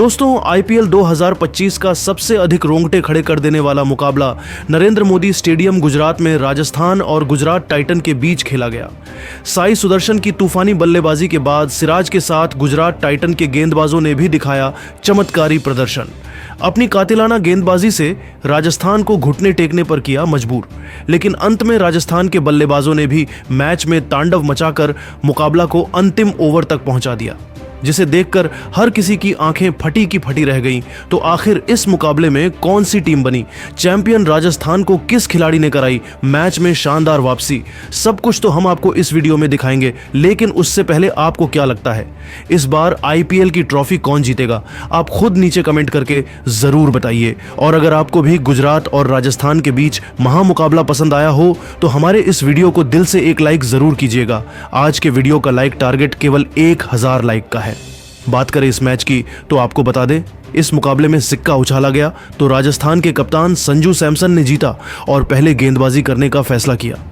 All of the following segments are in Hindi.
दोस्तों, आईपीएल 2025 का सबसे अधिक रोंगटे खड़े कर देने वाला मुकाबला नरेंद्र मोदी स्टेडियम गुजरात में राजस्थान और गुजरात टाइटन के बीच खेला गया। साई सुदर्शन की तूफानी बल्लेबाजी के बाद सिराज के साथ गुजरात टाइटन के गेंदबाजों ने भी दिखाया चमत्कारी प्रदर्शन। अपनी कातिलाना गेंदबाजी से राजस्थान को घुटने टेकने पर किया मजबूर, लेकिन अंत में राजस्थान के बल्लेबाजों ने भी मैच में तांडव मचाकर मुकाबला को अंतिम ओवर तक पहुंचा दिया, जिसे देखकर हर किसी की आंखें फटी की फटी रह गईं। तो आखिर इस मुकाबले में कौन सी टीम बनी, चैंपियन राजस्थान को किस खिलाड़ी ने कराई मैच में शानदार वापसी, सब कुछ तो हम आपको इस वीडियो में दिखाएंगे। लेकिन उससे पहले आपको क्या लगता है, इस बार आईपीएल की ट्रॉफी कौन जीतेगा? आप खुद नीचे कमेंट करके जरूर बताइए। और अगर आपको भी गुजरात और राजस्थान के बीच महामुकाबला पसंद आया हो तो हमारे इस वीडियो को दिल से एक लाइक जरूर कीजिएगा। आज के वीडियो का लाइक टारगेट केवल 1000 लाइक का है। बात करें इस मैच की तो आपको बता दें, इस मुकाबले में सिक्का उछाला गया तो राजस्थान के कप्तान संजू सैमसन ने जीता और पहले गेंदबाजी करने का फैसला किया।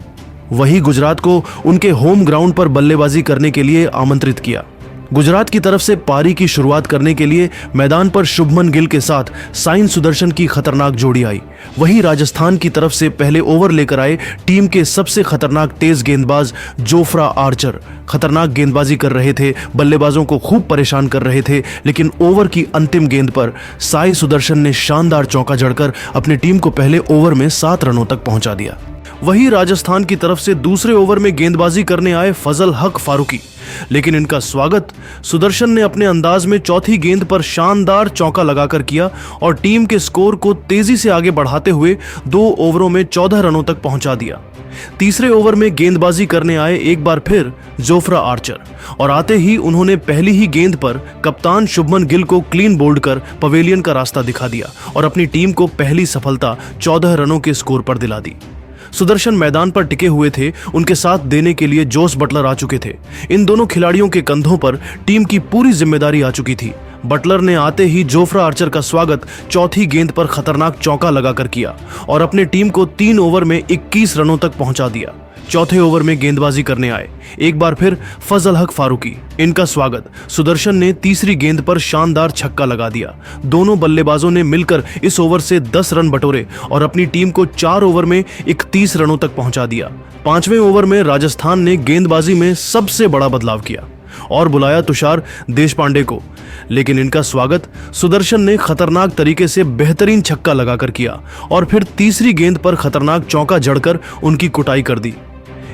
वहीं गुजरात को उनके होम ग्राउंड पर बल्लेबाजी करने के लिए आमंत्रित किया। गुजरात की तरफ से पारी की शुरुआत करने के लिए मैदान पर शुभमन गिल के साथ साई सुदर्शन की खतरनाक जोड़ी आई। वहीं राजस्थान की तरफ से पहले ओवर लेकर आए टीम के सबसे खतरनाक तेज गेंदबाज जोफ्रा आर्चर खतरनाक गेंदबाजी कर रहे थे, बल्लेबाजों को खूब परेशान कर रहे थे। लेकिन ओवर की अंतिम गेंद पर साई सुदर्शन ने शानदार चौका जड़कर अपनी टीम को पहले ओवर में 7 रनों तक पहुंचा दिया। वहीं राजस्थान की तरफ से दूसरे ओवर में गेंदबाजी करने आए फजल हक फारूकी, लेकिन इनका स्वागत सुदर्शन ने अपने अंदाज में चौथी गेंद पर शानदार चौका लगाकर किया और टीम के स्कोर को तेजी से आगे बढ़ाते हुए 2 ओवरों में 14 रनों तक पहुंचा दिया। तीसरे ओवर में गेंदबाजी करने आए एक बार फिर जोफ्रा आर्चर और आते ही उन्होंने पहली ही गेंद पर कप्तान शुभमन गिल को क्लीन बोल्ड कर पवेलियन का रास्ता दिखा दिया और अपनी टीम को पहली सफलता 14 रनों के स्कोर पर दिला दी। सुदर्शन मैदान पर टिके हुए थे, उनके साथ देने के लिए जोस बटलर आ चुके थे। इन दोनों खिलाड़ियों के कंधों पर टीम की पूरी जिम्मेदारी आ चुकी थी। बटलर ने आते ही जोफ्रा आर्चर का स्वागत चौथी गेंद पर खतरनाक चौका लगाकर किया और अपने टीम को 3 ओवर में 21 रनों तक पहुंचा दिया। चौथे ओवर में गेंदबाजी करने आए एक बार फिर फजल हक फारूकी, इनका स्वागत सुदर्शन ने तीसरी गेंद पर शानदार छक्का लगा दिया। दोनों बल्लेबाजों ने मिलकर इस ओवर से 10 रन बटोरे और अपनी टीम को 4 ओवर में 31 रनों तक पहुंचा दिया। 5वें ओवर में राजस्थान ने गेंदबाजी में सबसे बड़ा बदलाव किया और बुलाया तुषार देशपांडे को, लेकिन इनका स्वागत सुदर्शन ने खतरनाक तरीके से बेहतरीन छक्का लगाकर किया और फिर तीसरी गेंद पर खतरनाक चौका जड़कर उनकी कुटाई कर दी।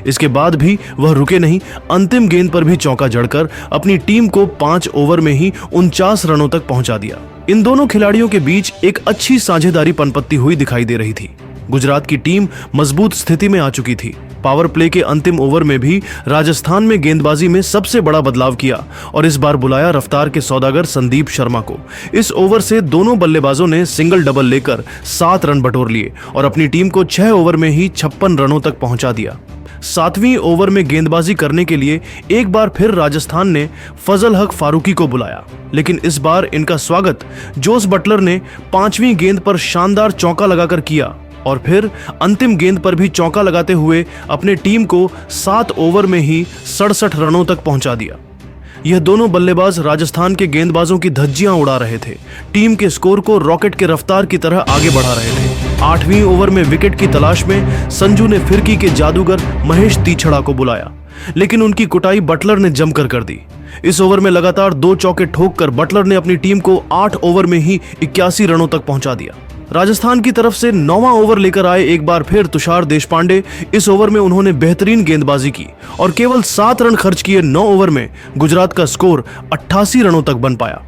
इसके बाद भी वह रुके नहीं, अंतिम गेंद पर भी चौका जड़कर अपनी टीम को 5 ओवर में ही 49 रनों तक पहुंचा दिया। इन दोनों खिलाड़ियों के बीच एक अच्छी साझेदारी पनपत्ती हुई दिखाई दे रही थी। गुजरात की टीम मजबूत स्थिति में आ चुकी थी। पावर प्ले के अंतिम ओवर में भी राजस्थान में गेंदबाजी में सबसे बड़ा बदलाव किया और इस बार बुलाया रफ्तार के सौदागर संदीप शर्मा को। इस ओवर से दोनों बल्लेबाजों ने सिंगल डबल लेकर 7 रन बटोर लिए और अपनी टीम को 6 ओवर में ही 56 रनों तक पहुंचा दिया। 7वीं ओवर में गेंदबाजी करने के लिए एक बार फिर राजस्थान ने फजल हक फारूकी को बुलाया, लेकिन इस बार इनका स्वागत जोस बटलर ने 5वीं गेंद पर शानदार चौका लगाकर किया और फिर अंतिम गेंद पर भी चौका लगाते हुए अपने टीम को 7 ओवर में ही 67 रनों तक पहुंचा दिया। यह दोनों बल्लेबाज राजस्थान के गेंदबाजों की धज्जियां उड़ा रहे थे, टीम के स्कोर को रॉकेट के रफ्तार की तरह आगे बढ़ा रहे थे। 8वीं ओवर में विकेट की तलाश में संजू ने फिरकी के जादूगर महेश तीछड़ा को बुलाया, लेकिन उनकी कुटाई बटलर ने जमकर कर दी। इस ओवर में लगातार 2 चौके ठोककर बटलर ने अपनी टीम को 8 ओवर में ही 81 रनों तक पहुंचा दिया। राजस्थान की तरफ से 9वां ओवर लेकर आए एक बार फिर तुषार देशपांडे। इस ओवर में उन्होंने बेहतरीन गेंदबाजी की और केवल 7 रन खर्च किए 9 ओवर में गुजरात का स्कोर 88 रनों तक बन पाया।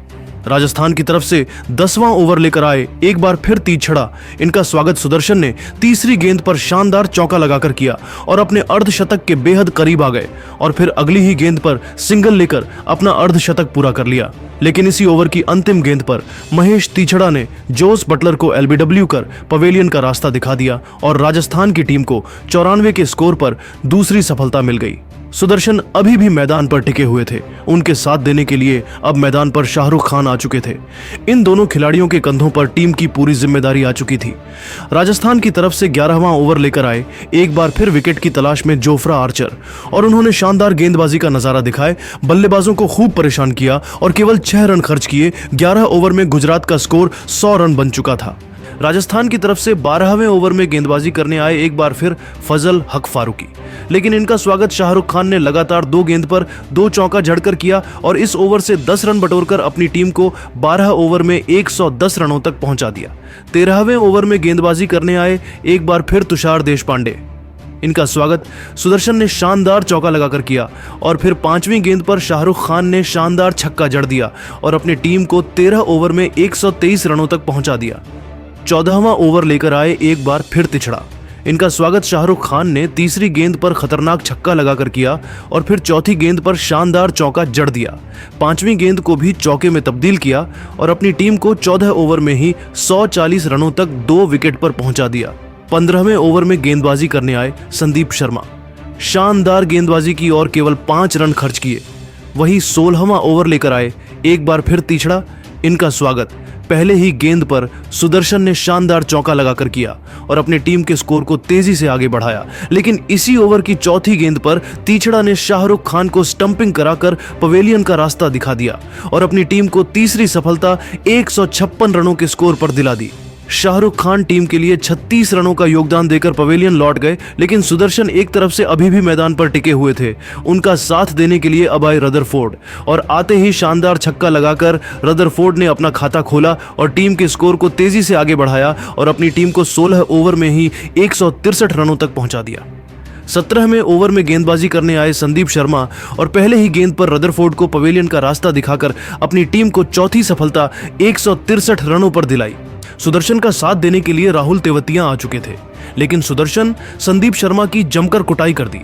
राजस्थान की तरफ से 10वां ओवर लेकर आए एक बार फिर तीछड़ा, इनका स्वागत सुदर्शन ने तीसरी गेंद पर शानदार चौका लगाकर किया और अपने अर्धशतक के बेहद करीब आ गए और फिर अगली ही गेंद पर सिंगल लेकर अपना अर्धशतक पूरा कर लिया। लेकिन इसी ओवर की अंतिम गेंद पर महेश तीछड़ा ने जोस बटलर को एलबीडब्ल्यू कर पवेलियन का रास्ता दिखा दिया और राजस्थान की टीम को 94 के स्कोर पर दूसरी सफलता मिल गई। सुदर्शन अभी भी मैदान पर टिके हुए थे। उनके साथ देने के लिए अब मैदान पर शाहरुख खान आ चुके थे। इन दोनों खिलाड़ियों के कंधों पर टीम की पूरी जिम्मेदारी आ चुकी थी। राजस्थान की तरफ से 11वां ओवर लेकर आए एक बार फिर विकेट की तलाश में जोफ्रा आर्चर, और उन्होंने शानदार गेंदबाजी का नजारा दिखाए, बल्लेबाजों को खूब परेशान किया और केवल 6 रन खर्च किए। 11 ओवर में गुजरात का स्कोर 100 रन बन चुका था। राजस्थान की तरफ से 12वें ओवर में गेंदबाजी करने आए एक बार फिर फजल हक फारूकी, लेकिन इनका स्वागत शाहरुख खान ने लगातार 2 गेंद पर 2 चौका जड़कर किया और इस ओवर से 10 रन बटोरकर अपनी टीम को 12 ओवर में 110 रनों तक पहुंचा दिया। 13वें ओवर में गेंदबाजी करने आए एक बार फिर तुषार देशपांडे। इनका स्वागत सुदर्शन ने शानदार चौका लगाकर किया और फिर 5वीं गेंद पर शाहरुख खान ने शानदार छक्का जड़ दिया और अपनी टीम को 13 ओवर में 123 रनों तक पहुंचा दिया। 14वां ओवर लेकर आए एक बार फिर तिछड़ा। इनका स्वागत शाहरुख खान ने तीसरी गेंद पर खतरनाक छक्का लगाकर किया और फिर चौथी गेंद पर शानदार चौका जड़ दिया। 5वीं गेंद को भी चौके में तब्दील किया और अपनी टीम को 14 ओवर में ही 140 रनों तक 2 विकेट पर पहुंचा दिया। 15वें ओवर में गेंदबाजी करने आए संदीप शर्मा। शानदार गेंदबाजी की और केवल 5 रन खर्च किए। वही 16वां ओवर लेकर आए एक बार फिर तिछड़ा। इनका स्वागत पहले ही गेंद पर सुदर्शन ने शानदार चौका लगाकर किया और अपनी टीम के स्कोर को तेजी से आगे बढ़ाया, लेकिन इसी ओवर की चौथी गेंद पर तिछड़ा ने शाहरुख खान को स्टंपिंग कराकर पवेलियन का रास्ता दिखा दिया और अपनी टीम को तीसरी सफलता 156 रनों के स्कोर पर दिला दी। शाहरुख खान टीम के लिए 36 रनों का योगदान देकर पवेलियन लौट गए, लेकिन सुदर्शन एक तरफ से अभी भी मैदान पर टिके हुए थे। उनका साथ देने के लिए अब आए रदरफोर्ड और आते ही शानदार छक्का लगाकर रदरफोर्ड ने अपना खाता खोला और टीम के स्कोर को तेजी से आगे बढ़ाया और अपनी टीम को 16 ओवर में ही 163 रनों तक पहुंचा दिया। 17वें ओवर में गेंदबाजी करने आए संदीप शर्मा और पहले ही गेंद पर रदरफोर्ड को पवेलियन का रास्ता दिखाकर अपनी टीम को चौथी सफलता 163 रनों पर दिलाई। सुदर्शन का साथ देने के लिए राहुल तेवतिया आ चुके थे, लेकिन सुदर्शन संदीप शर्मा की जमकर कुटाई कर दी।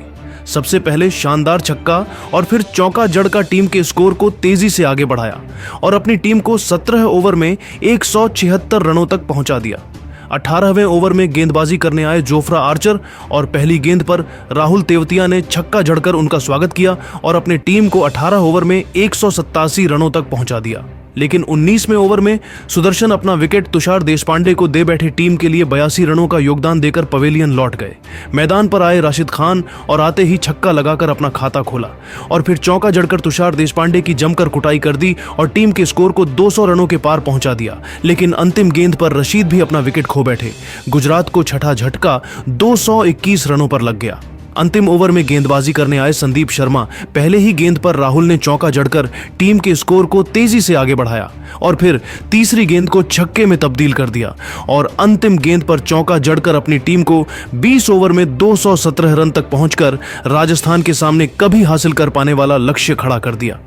सबसे पहले शानदार छक्का और फिर चौका जड़कर टीम के स्कोर को तेजी से आगे बढ़ाया और अपनी टीम को 17 ओवर में 176 रनों तक पहुंचा दिया। 18वें ओवर में गेंदबाजी करने आए जोफ्रा आर्चर और पहली गेंद पर राहुल तेवतिया ने छक्का जड़कर उनका स्वागत किया और अपनी टीम को 18 ओवर में 187 रनों तक पहुंचा दिया। लेकिन 19वें ओवर में सुदर्शन अपना विकेट तुषार देशपांडे को दे बैठे टीम के लिए 82 रनों का योगदान देकर पवेलियन लौट गए। मैदान पर आए राशिद खान और आते ही छक्का लगाकर अपना खाता खोला और फिर चौका जड़कर तुषार देशपांडे की जमकर कुटाई कर दी और टीम के स्कोर को 200 रनों के पार पहुंचा दिया। लेकिन अंतिम गेंद पर रशीद भी अपना विकेट खो बैठे। गुजरात को छठा झटका 221 रनों पर लग गया। अंतिम ओवर में गेंदबाजी करने आए संदीप शर्मा पहले ही गेंद पर राहुल ने चौका जड़कर टीम के स्कोर को तेजी से आगे बढ़ाया और फिर तीसरी गेंद को छक्के में तब्दील कर दिया और अंतिम गेंद पर चौका जड़कर अपनी टीम को 20 ओवर में 217 रन तक पहुंचकर राजस्थान के सामने कभी हासिल कर पाने वाला लक्ष्य खड़ा कर दिया।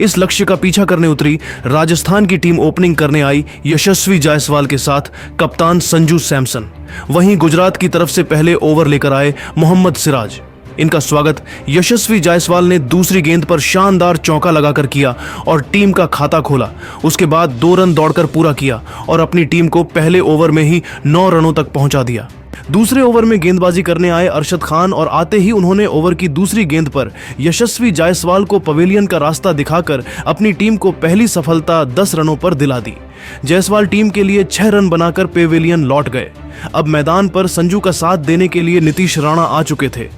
इस लक्ष्य का पीछा करने उतरी राजस्थान की टीम ओपनिंग करने आई यशस्वी जायसवाल के साथ कप्तान संजू सैमसन। वहीं गुजरात की तरफ से पहले ओवर लेकर आए मोहम्मद सिराज। इनका स्वागत यशस्वी जायसवाल ने दूसरी गेंद पर शानदार चौका लगाकर किया और टीम का खाता खोला। उसके बाद 2 रन दौड़कर पूरा किया और अपनी टीम को पहले ओवर में ही 9 रनों तक पहुंचा दिया। दूसरे ओवर में गेंदबाजी करने आए अरशद खान और आते ही उन्होंने ओवर की दूसरी गेंद पर यशस्वी जायसवाल को पवेलियन का रास्ता दिखाकर अपनी टीम को पहली सफलता 10 रनों पर दिला दी। जायसवाल टीम के लिए 6 रन बनाकर पवेलियन लौट गए। अब मैदान पर संजू का साथ देने के लिए नीतीश राणा आ चुके थे।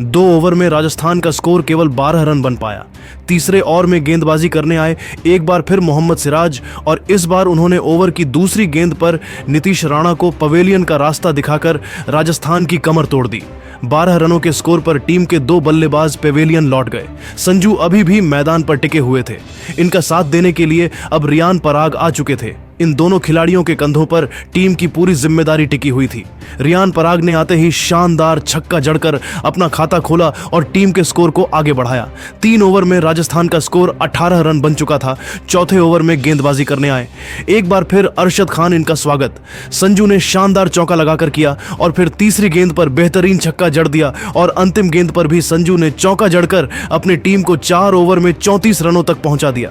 2 ओवर में राजस्थान का स्कोर केवल 12 रन बन पाया। तीसरे ओवर में गेंदबाजी करने आए एक बार फिर मोहम्मद सिराज और इस बार उन्होंने ओवर की दूसरी गेंद पर नीतीश राणा को पवेलियन का रास्ता दिखाकर राजस्थान की कमर तोड़ दी। 12 रनों के स्कोर पर टीम के 2 बल्लेबाज पवेलियन लौट गए। संजू अभी भी मैदान पर टिके हुए थे। इनका साथ देने के लिए अब रियान पराग आ चुके थे। इन दोनों खिलाड़ियों के कंधों पर टीम की पूरी जिम्मेदारी टिकी हुई थी। रियान पराग ने आते ही शानदार छक्का जड़कर अपना खाता खोला और टीम के स्कोर को आगे बढ़ाया। 3 ओवर में राजस्थान का स्कोर 18 रन बन चुका था। चौथे ओवर में गेंदबाजी करने आए एक बार फिर अरशद खान। इनका स्वागत संजू ने शानदार चौका लगाकर किया और फिर तीसरी गेंद पर बेहतरीन छक्का जड़ दिया और अंतिम गेंद पर भी संजू ने चौका जड़कर अपनी टीम को 4 ओवर में 34 रनों तक पहुंचा दिया।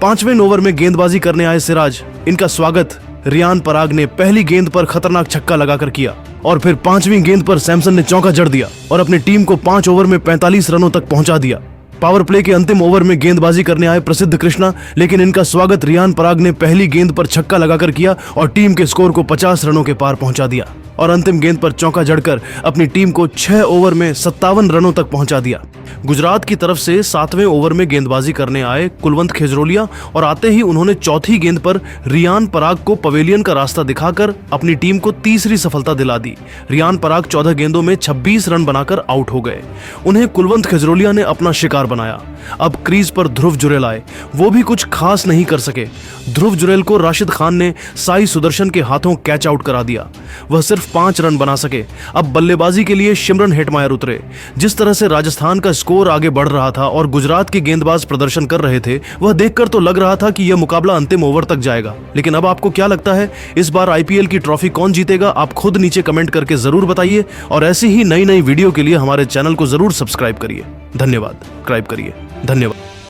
5वें ओवर में गेंदबाजी करने आए सिराज। इनका स्वागत रियान पराग ने पहली गेंद पर खतरनाक छक्का लगाकर किया और फिर 5वीं गेंद पर सैमसन ने चौका जड़ दिया और अपनी टीम को 5 ओवर में 45 रनों तक पहुंचा दिया। पावर प्ले के अंतिम ओवर में गेंदबाजी करने आए प्रसिद्ध कृष्णा, लेकिन इनका स्वागत रियान पराग ने पहली गेंद पर छक्का लगाकर किया और टीम के स्कोर को 50 रनों के पार पहुंचा दिया और अंतिम गेंद पर चौका जड़कर अपनी टीम को 6 ओवर में 57 रनों तक पहुंचा दिया। गुजरात की तरफ से 7वें ओवर में गेंदबाजी करने आए कुलवंत खेजरोलिया और आते ही उन्होंने चौथी गेंद पर रियान पराग को पवेलियन का रास्ता दिखाकर अपनी टीम को तीसरी सफलता दिला दी। रियान पराग 14 गेंदों में 26 रन बनाकर आउट हो गए। उन्हें कुलवंत खेजरोलिया ने अपना शिकार बनाया। अब क्रीज पर ध्रुव जुरेल आए, वो भी कुछ खास नहीं कर सके। ध्रुव जुरेल को राशिद खान ने साई सुदर्शन के हाथों कैच आउट करा दिया। वह सिर्फ 5 रन बना सके। अब बल्लेबाजी के लिए शिमरन हेटमायर उतरे। जिस तरह से राजस्थान का स्कोर आगे बढ़ रहा था और गुजरात के गेंदबाज प्रदर्शन कर रहे थे, वह देखकर तो लग रहा था कि यह मुकाबला अंतिम ओवर तक जाएगा। लेकिन अब आपको क्या लगता है, इस बार आईपीएल की ट्रॉफी कौन जीतेगा? आप खुद नीचे कमेंट करके जरूर बताइए और ऐसी ही नई नई वीडियो के लिए हमारे चैनल को जरूर सब्सक्राइब करिए। धन्यवाद।